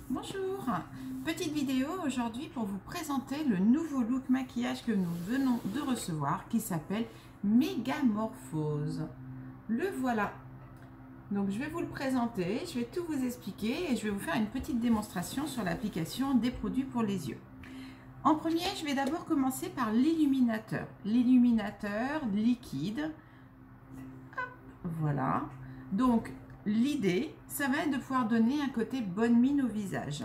Bonjour, petite vidéo aujourd'hui pour vous présenter le nouveau look maquillage que nous venons de recevoir qui s'appelle Mégamorphose. Le voilà. Donc je vais vous le présenter, je vais tout vous expliquer et je vais vous faire une petite démonstration sur l'application des produits pour les yeux. En premier, je vais d'abord commencer par l'illuminateur. L'illuminateur liquide. Hop, voilà. Donc l'idée, ça va être de pouvoir donner un côté bonne mine au visage.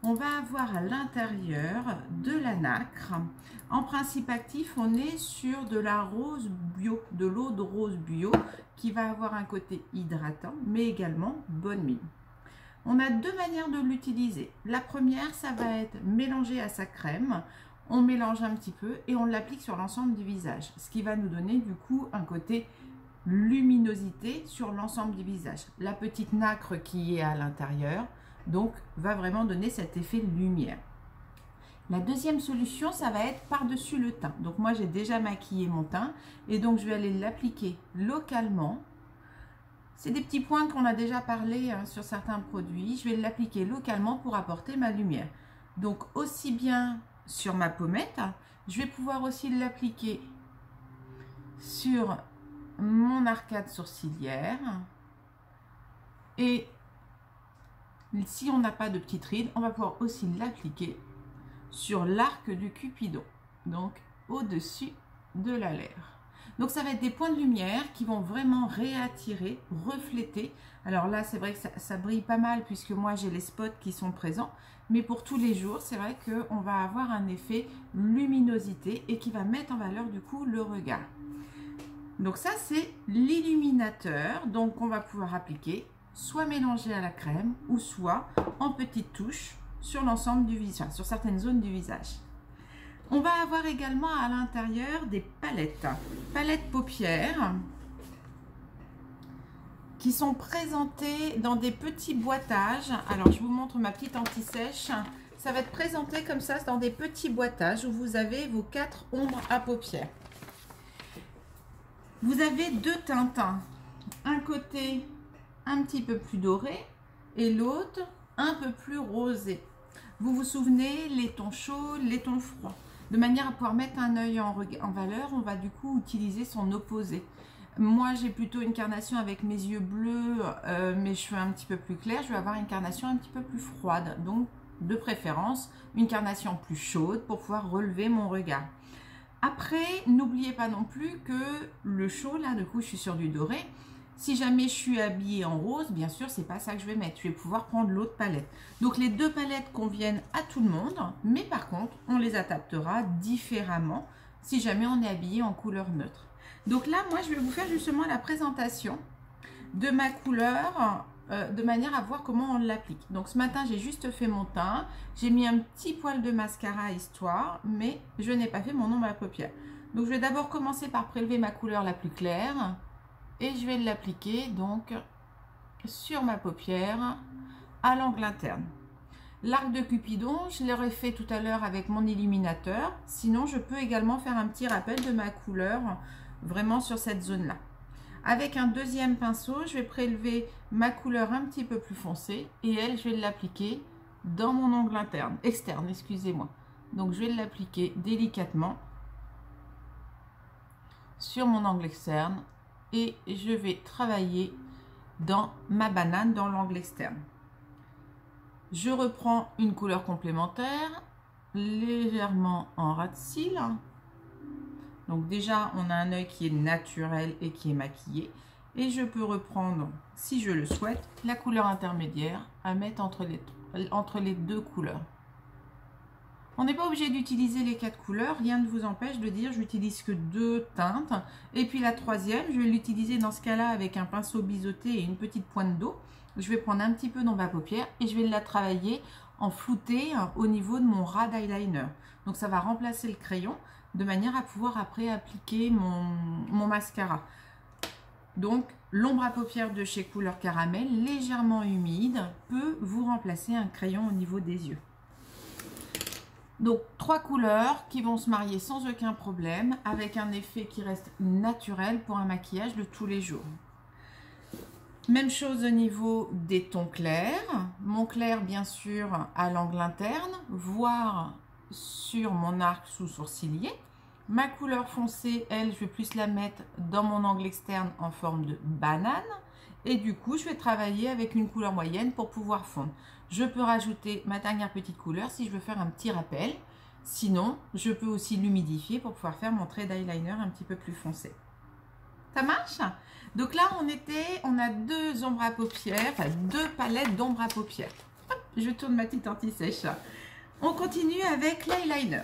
On va avoir à l'intérieur de la nacre. En principe actif, on est sur de la rose bio, de l'eau de rose bio, qui va avoir un côté hydratant, mais également bonne mine. On a deux manières de l'utiliser. La première, ça va être mélangé à sa crème. On mélange un petit peu et on l'applique sur l'ensemble du visage, ce qui va nous donner du coup un côté luminosité sur l'ensemble du visage. La petite nacre qui est à l'intérieur, donc, va vraiment donner cet effet lumière. La deuxième solution, ça va être par-dessus le teint. Donc, moi, j'ai déjà maquillé mon teint et donc, je vais aller l'appliquer localement. C'est des petits points qu'on a déjà parlé sur certains produits. Je vais l'appliquer localement pour apporter ma lumière. Donc, aussi bien sur ma pommette, je vais pouvoir aussi l'appliquer sur mon arcade sourcilière. Et si on n'a pas de petite ride, on va pouvoir aussi l'appliquer sur l'arc du Cupidon, donc au-dessus de la lèvre. Donc ça va être des points de lumière qui vont vraiment réattirer, refléter. Alors là, c'est vrai que ça brille pas mal puisque moi j'ai les spots qui sont présents. Mais pour tous les jours, c'est vrai qu'on va avoir un effet luminosité et qui va mettre en valeur du coup le regard. Donc ça, c'est l'illuminateur. Donc on va pouvoir appliquer soit mélangé à la crème ou soit en petites touches sur l'ensemble du visage, sur certaines zones du visage. On va avoir également à l'intérieur des palettes. Palettes paupières qui sont présentées dans des petits boîtages. Alors je vous montre ma petite anti-sèche. Ça va être présenté comme ça dans des petits boîtages où vous avez vos 4 ombres à paupières. Vous avez deux teintes, un côté un petit peu plus doré et l'autre un peu plus rosé. Vous vous souvenez, les tons chauds, les tons froids. De manière à pouvoir mettre un œil en valeur, on va du coup utiliser son opposé. Moi, j'ai plutôt une carnation avec mes yeux bleus, mes cheveux un petit peu plus clairs. Je vais avoir une carnation un petit peu plus froide. Donc, de préférence, une carnation plus chaude pour pouvoir relever mon regard. Après, n'oubliez pas non plus que le chaud, là, du coup, je suis sur du doré. Si jamais je suis habillée en rose, bien sûr, c'est pas ça que je vais mettre. Je vais pouvoir prendre l'autre palette. Donc, les deux palettes conviennent à tout le monde. Mais par contre, on les adaptera différemment si jamais on est habillé en couleur neutre. Donc là, moi, je vais vous faire justement la présentation de ma couleur de manière à voir comment on l'applique. Donc ce matin, j'ai juste fait mon teint. J'ai mis un petit poil de mascara histoire, mais je n'ai pas fait mon ombre à paupières. Donc je vais d'abord commencer par prélever ma couleur la plus claire et je vais l'appliquer donc sur ma paupière à l'angle interne. L'arc de Cupidon, je l'aurais fait tout à l'heure avec mon illuminateur. Sinon, je peux également faire un petit rappel de ma couleur vraiment sur cette zone-là. Avec un deuxième pinceau, je vais prélever ma couleur un petit peu plus foncée et elle, je vais l'appliquer dans mon ongle externe, excusez-moi. Donc, je vais l'appliquer délicatement sur mon angle externe et je vais travailler dans ma banane, dans l'angle externe. Je reprends une couleur complémentaire, légèrement en ras de cils. Donc déjà, on a un œil qui est naturel et qui est maquillé. Et je peux reprendre, si je le souhaite, la couleur intermédiaire à mettre entre les deux couleurs. On n'est pas obligé d'utiliser les 4 couleurs. Rien ne vous empêche de dire j'utilise que 2 teintes. Et puis la troisième, je vais l'utiliser dans ce cas-là avec un pinceau biseauté et une petite pointe d'eau. Je vais prendre un petit peu dans ma paupière et je vais la travailler en flouté au niveau de mon ras d'eyeliner. Donc ça va remplacer le crayon de manière à pouvoir après appliquer mon mascara. Donc l'ombre à paupières de chez Couleur Caramel, légèrement humide, peut vous remplacer un crayon au niveau des yeux. Donc 3 couleurs qui vont se marier sans aucun problème avec un effet qui reste naturel pour un maquillage de tous les jours. Même chose au niveau des tons clairs. Mon clair, bien sûr, à l'angle interne, voire sur mon arc sous-sourcilier. Ma couleur foncée, elle, je vais plus la mettre dans mon angle externe en forme de banane. Et du coup, je vais travailler avec une couleur moyenne pour pouvoir fondre. Je peux rajouter ma dernière petite couleur si je veux faire un petit rappel. Sinon, je peux aussi l'humidifier pour pouvoir faire mon trait d'eyeliner un petit peu plus foncé. Ça marche? Donc là, on a deux ombres à paupières, enfin deux palettes d'ombres à paupières. Hop, je tourne ma petite anti-sèche. On continue avec l'eyeliner.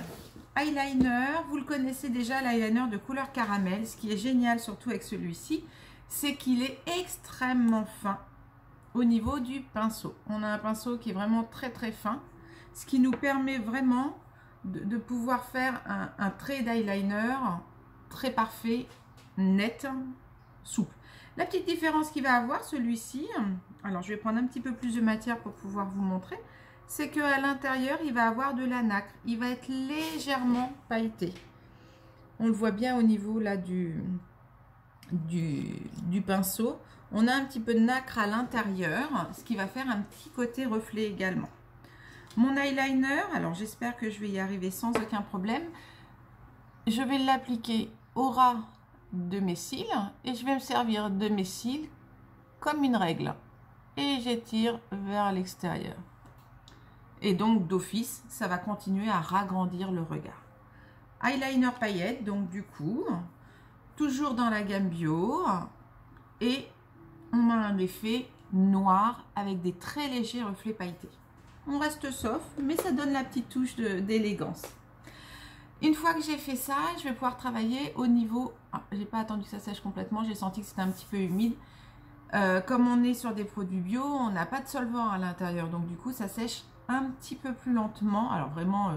Eyeliner, vous le connaissez déjà, l'eyeliner de couleur caramel. Ce qui est génial, surtout avec celui-ci, c'est qu'il est extrêmement fin au niveau du pinceau. On a un pinceau qui est vraiment très très fin, ce qui nous permet vraiment de pouvoir faire un trait d'eyeliner très parfait, net, souple. La petite différence qu'il va avoir celui-ci, alors je vais prendre un petit peu plus de matière pour pouvoir vous montrer, c'est qu'à l'intérieur il va avoir de la nacre, il va être légèrement pailleté. On le voit bien au niveau là du pinceau, on a un petit peu de nacre à l'intérieur, ce qui va faire un petit côté reflet également. Mon eyeliner, alors j'espère que je vais y arriver sans aucun problème, je vais l'appliquer au ras de mes cils et je vais me servir de mes cils comme une règle et j'étire vers l'extérieur et donc d'office ça va continuer à ragrandir le regard. Eyeliner paillettes, donc du coup toujours dans la gamme bio et on a un effet noir avec des très légers reflets pailletés. On reste soft mais ça donne la petite touche d'élégance. Une fois que j'ai fait ça, je vais pouvoir travailler au niveau... Ah, j'ai pas attendu que ça sèche complètement, j'ai senti que c'était un petit peu humide. Comme on est sur des produits bio, on n'a pas de solvant à l'intérieur. Donc du coup, ça sèche un petit peu plus lentement. Alors vraiment,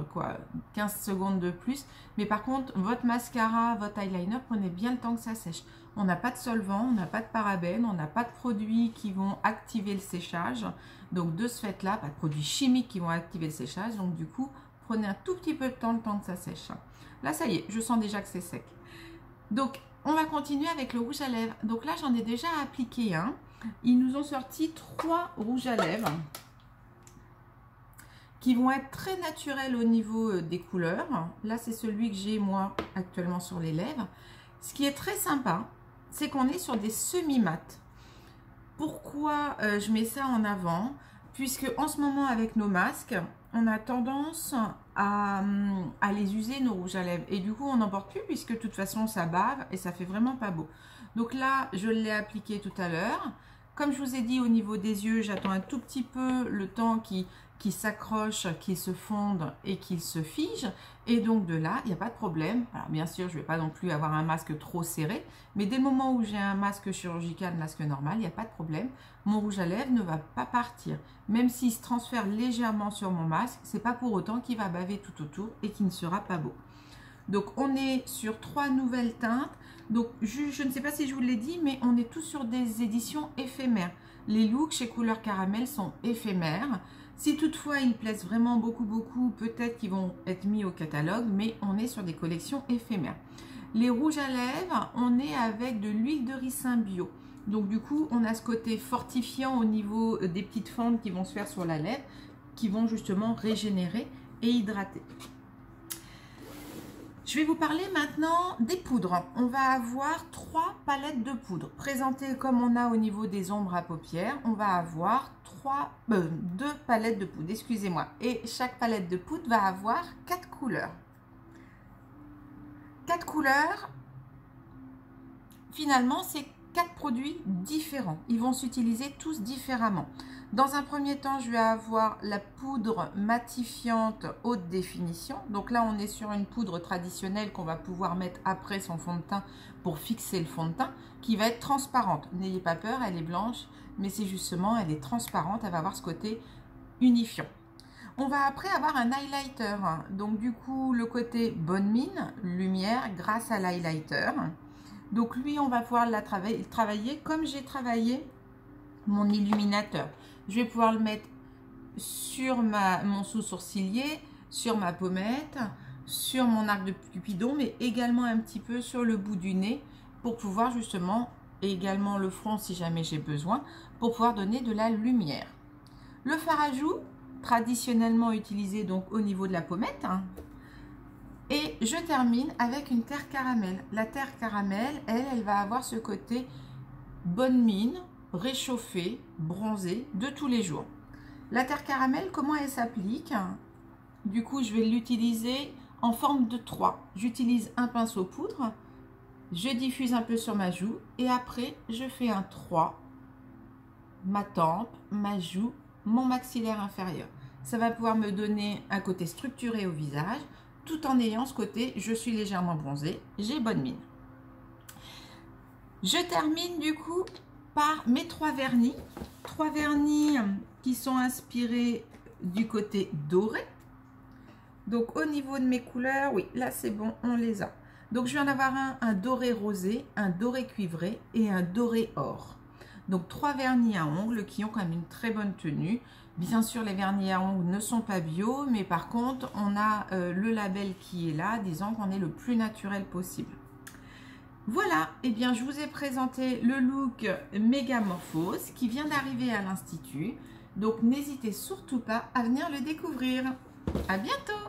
15 secondes de plus. Mais par contre, votre mascara, votre eyeliner, prenez bien le temps que ça sèche. On n'a pas de solvant, on n'a pas de parabènes, on n'a pas de produits qui vont activer le séchage. Donc de ce fait-là, pas de produits chimiques qui vont activer le séchage. Donc du coup... Prenez un tout petit peu de temps, le temps que ça sèche. Là, ça y est, je sens déjà que c'est sec. Donc, on va continuer avec le rouge à lèvres. Donc là, j'en ai déjà appliqué un. Ils nous ont sorti 3 rouges à lèvres qui vont être très naturels au niveau des couleurs. Là, c'est celui que j'ai, moi, actuellement sur les lèvres. Ce qui est très sympa, c'est qu'on est sur des semi-mat. Pourquoi je mets ça en avant? Puisque en ce moment, avec nos masques, on a tendance à les user, nos rouges à lèvres. Et du coup, on n'en porte plus puisque de toute façon, ça bave et ça fait vraiment pas beau. Donc là, je l'ai appliqué tout à l'heure. Comme je vous ai dit, au niveau des yeux, j'attends un tout petit peu le temps qui s'accroche, qui se fonde et qu'il se fige. Et donc de là, il n'y a pas de problème. Alors bien sûr, je ne vais pas non plus avoir un masque trop serré. Mais dès le moment où j'ai un masque chirurgical, masque normal, il n'y a pas de problème. Mon rouge à lèvres ne va pas partir. Même s'il se transfère légèrement sur mon masque, ce n'est pas pour autant qu'il va baver tout autour et qu'il ne sera pas beau. Donc on est sur 3 nouvelles teintes. Donc je ne sais pas si je vous l'ai dit, mais on est tous sur des éditions éphémères. Les looks chez Couleur Caramel sont éphémères. Si toutefois ils plaisent vraiment beaucoup, peut-être qu'ils vont être mis au catalogue, mais on est sur des collections éphémères. Les rouges à lèvres, on est avec de l'huile de ricin bio. Donc du coup, on a ce côté fortifiant au niveau des petites fentes qui vont se faire sur la lèvre, qui vont justement régénérer et hydrater. Je vais vous parler maintenant des poudres. On va avoir 3 palettes de poudre. Présentées comme on a au niveau des ombres à paupières, on va avoir 2 palettes de poudre, excusez-moi. Et chaque palette de poudre va avoir 4 couleurs. 4 couleurs, finalement, c'est 4 produits différents. Ils vont s'utiliser tous différemment. Dans un premier temps, je vais avoir la poudre matifiante haute définition. Donc là, on est sur une poudre traditionnelle qu'on va pouvoir mettre après son fond de teint pour fixer le fond de teint, qui va être transparente. N'ayez pas peur, elle est blanche, mais c'est justement, elle est transparente, elle va avoir ce côté unifiant. On va après avoir un highlighter. Donc du coup, le côté bonne mine, lumière, grâce à l'highlighter. Donc lui, on va pouvoir travailler comme j'ai travaillé mon illuminateur. Je vais pouvoir le mettre sur mon sous-sourcilier, sur ma pommette, sur mon arc de Cupidon, mais également un petit peu sur le bout du nez pour pouvoir justement et également le front si jamais j'ai besoin pour pouvoir donner de la lumière. Le fard à joues, traditionnellement utilisé donc au niveau de la pommette. Et je termine avec une terre caramel. La terre caramel, elle va avoir ce côté bonne mine, réchauffée, bronzée de tous les jours. La terre caramel, comment elle s'applique? Du coup, je vais l'utiliser en forme de 3. J'utilise un pinceau poudre, je diffuse un peu sur ma joue et après, je fais un 3, ma tempe, ma joue, mon maxillaire inférieur. Ça va pouvoir me donner un côté structuré au visage, tout en ayant ce côté, je suis légèrement bronzée, j'ai bonne mine. Je termine du coup par mes 3 vernis. 3 vernis qui sont inspirés du côté doré. Donc au niveau de mes couleurs, oui, là c'est bon, on les a. Donc je vais en avoir un doré rosé, un doré cuivré et un doré or. Donc 3 vernis à ongles qui ont quand même une très bonne tenue. Bien sûr, les vernis à ongles ne sont pas bio, mais par contre, on a le label qui est là, disant qu'on est le plus naturel possible. Voilà, et bien je vous ai présenté le look Mégamorphose qui vient d'arriver à l'Institut. Donc n'hésitez surtout pas à venir le découvrir. À bientôt!